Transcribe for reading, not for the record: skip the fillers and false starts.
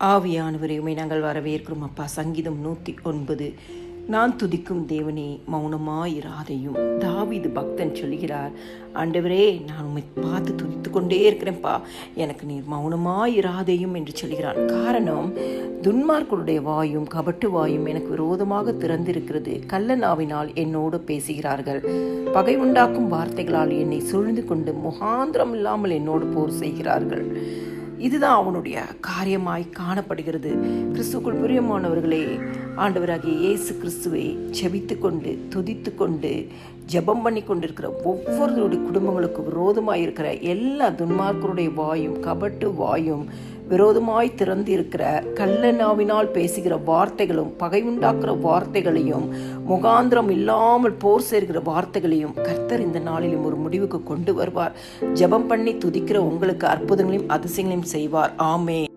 ஆவியானவரை உம்மை நாங்கள் வரவேற்கிறோம் அப்பா. சங்கீதம் 109. நான் துதிக்கும் தேவனே மௌனமாயிராதையும். தாவீது பக்தன் சொல்கிறார், ஆண்டவரே நான் உம்மை பார்த்து துதித்து கொண்டே இருக்கிறேன்ப்பா, எனக்கு நீர் மௌனமாயிராதையும் என்று சொல்கிறான். காரணம், துன்மார்க்கருடைய வாயும் கபட்டு வாயும் எனக்கு விரோதமாக திறந்திருக்கிறது. கள்ள நாவினால் என்னோடு பேசுகிறார்கள். பகை உண்டாக்கும் வார்த்தைகளால் என்னை சூழ்ந்து கொண்டு முகாந்திரம் இல்லாமல் என்னோடு போர் செய்கிறார்கள். இதுதான் அவனுடைய காரியமாய் காணப்படுகிறது. கிறிஸ்துக்குள் பிரியமானவர்களே, ஆண்டவராகிய இயேசு கிறிஸ்துவை ஜெபித்து கொண்டு துதித்து கொண்டு ஜெபம் பண்ணி கொண்டிருக்கிற ஒவ்வொருவருடைய குடும்பங்களுக்கு விரோதமாய் இருக்கிற எல்லா துன்மார்க்கருடைய வாயும் கபட்டு வாயும் விரோதமாய் திறந்து இருக்கிற கள்ள நாவினால் பேசுகிற வார்த்தைகளும் பகை உண்டாக்குற வார்த்தைகளையும் முகாந்திரம் இல்லாமல் போர் சேர்கிற வார்த்தைகளையும் கர்த்தர் இந்த நாளிலும் ஒரு முடிவுக்கு கொண்டு வருவார். ஜெபம் பண்ணி துதிக்கிற உங்களுக்கு அற்புதங்களையும் அதிசயங்களையும் செய்வார். ஆமென்.